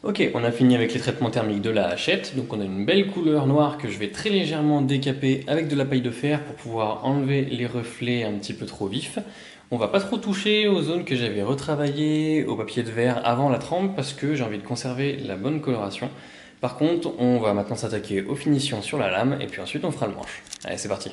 Ok, on a fini avec les traitements thermiques de la hachette, donc on a une belle couleur noire que je vais très légèrement décaper avec de la paille de fer pour pouvoir enlever les reflets un petit peu trop vifs. On va pas trop toucher aux zones que j'avais retravaillées, au papier de verre avant la trempe parce que j'ai envie de conserver la bonne coloration. Par contre, on va maintenant s'attaquer aux finitions sur la lame et puis ensuite on fera le manche. Allez, c'est parti.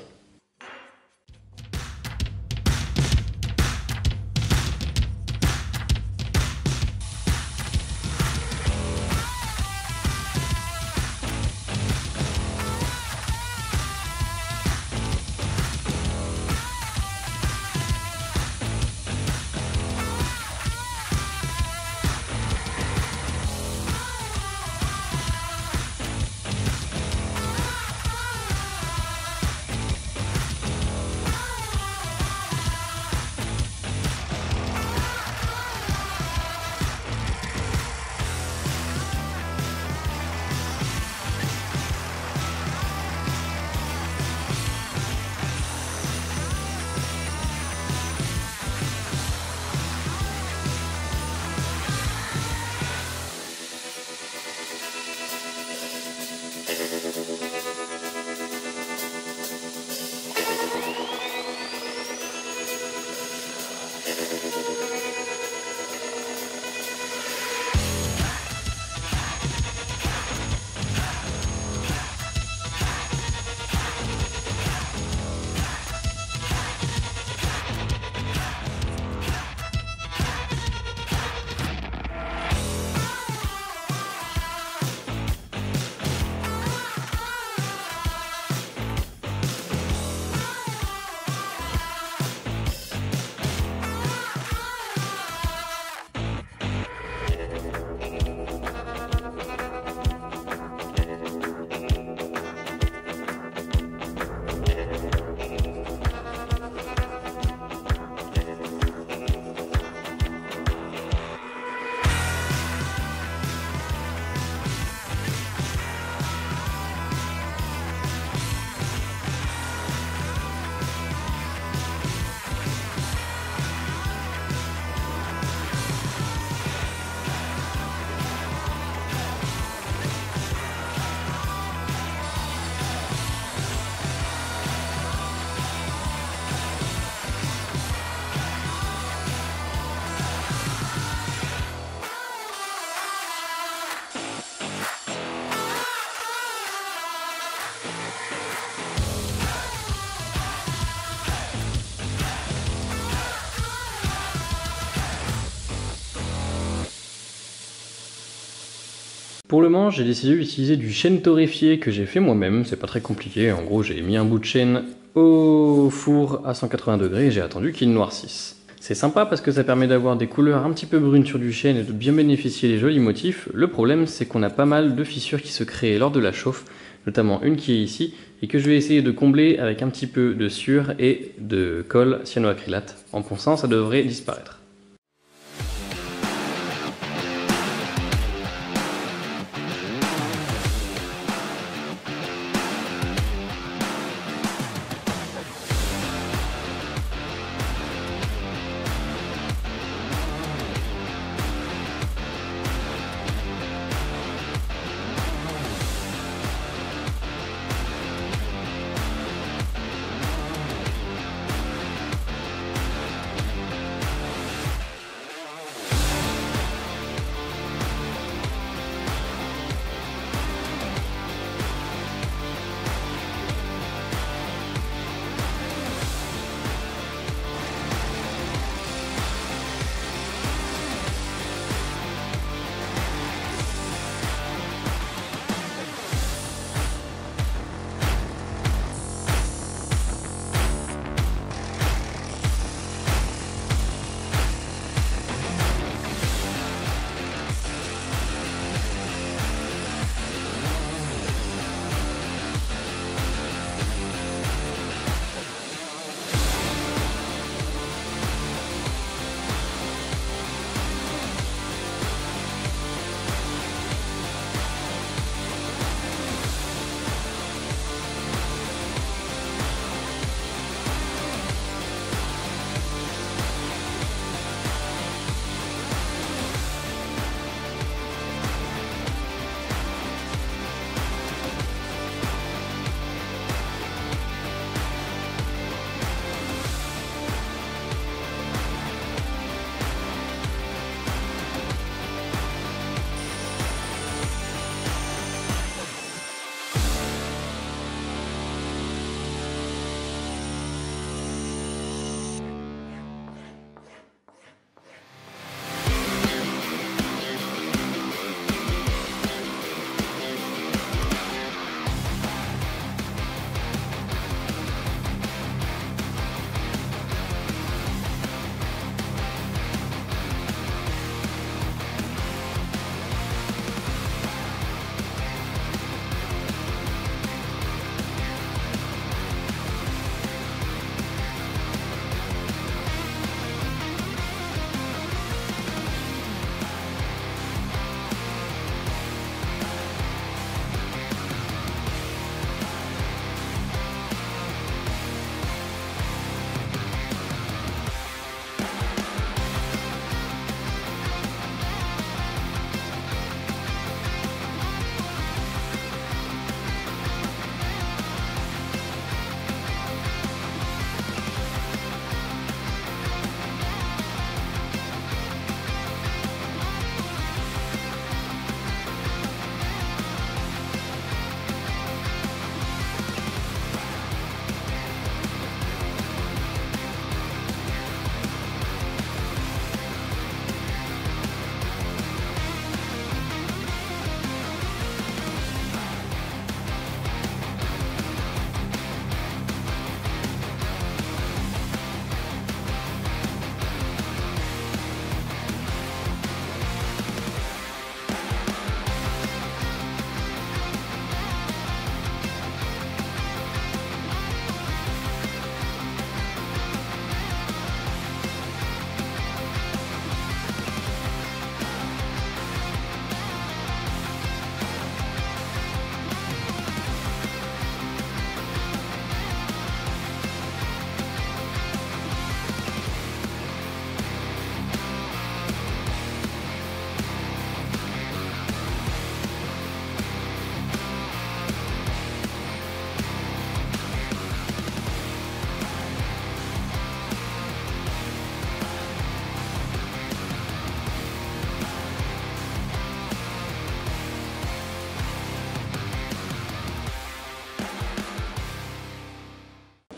Pour le manche, j'ai décidé d'utiliser du chêne torréfié que j'ai fait moi-même, c'est pas très compliqué, en gros j'ai mis un bout de chêne au four à 180 degrés et j'ai attendu qu'il noircisse. C'est sympa parce que ça permet d'avoir des couleurs un petit peu brunes sur du chêne et de bien bénéficier des jolis motifs. Le problème c'est qu'on a pas mal de fissures qui se créent lors de la chauffe, notamment une qui est ici, et que je vais essayer de combler avec un petit peu de sciure et de colle cyanoacrylate. En ponçant, ça devrait disparaître.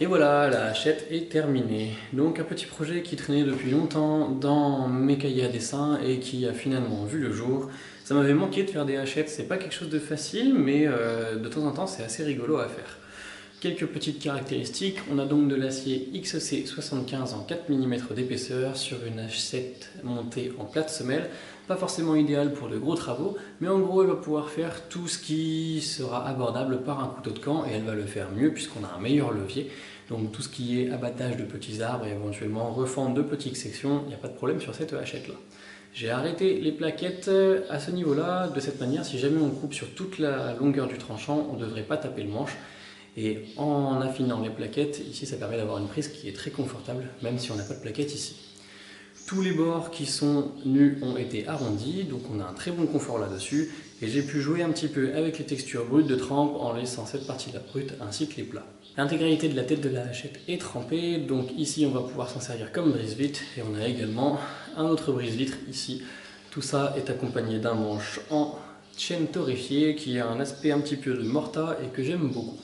Et voilà, la hachette est terminée. Donc un petit projet qui traînait depuis longtemps dans mes cahiers à dessin et qui a finalement vu le jour. Ça m'avait manqué de faire des hachettes, c'est pas quelque chose de facile, mais de temps en temps c'est assez rigolo à faire. Quelques petites caractéristiques, on a donc de l'acier XC75 en 4 mm d'épaisseur sur une hachette montée en plate semelle, pas forcément idéal pour de gros travaux, mais en gros elle va pouvoir faire tout ce qui sera abordable par un couteau de camp et elle va le faire mieux puisqu'on a un meilleur levier. Donc tout ce qui est abattage de petits arbres et éventuellement refente de petites sections, il n'y a pas de problème sur cette hachette là. J'ai arrêté les plaquettes à ce niveau-là, de cette manière, si jamais on coupe sur toute la longueur du tranchant, on ne devrait pas taper le manche. Et en affinant les plaquettes, ici ça permet d'avoir une prise qui est très confortable, même si on n'a pas de plaquettes ici. Tous les bords qui sont nus ont été arrondis, donc on a un très bon confort là-dessus. Et j'ai pu jouer un petit peu avec les textures brutes de trempe en laissant cette partie-là brute ainsi que les plats. L'intégralité de la tête de la hachette est trempée, donc ici on va pouvoir s'en servir comme brise-vitre. Et on a également un autre brise-vitre ici. Tout ça est accompagné d'un manche en chaîne torréfiée qui a un aspect un petit peu de morta et que j'aime beaucoup.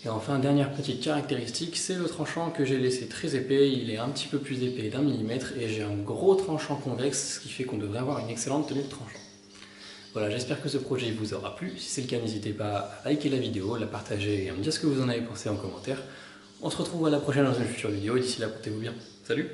Et enfin, dernière petite caractéristique, c'est le tranchant que j'ai laissé très épais. Il est un petit peu plus épais d'1 mm et j'ai un gros tranchant convexe, ce qui fait qu'on devrait avoir une excellente tenue de tranchant. Voilà, j'espère que ce projet vous aura plu. Si c'est le cas, n'hésitez pas à liker la vidéo, la partager et à me dire ce que vous en avez pensé en commentaire. On se retrouve à la prochaine dans une future vidéo et d'ici là, portez-vous bien. Salut!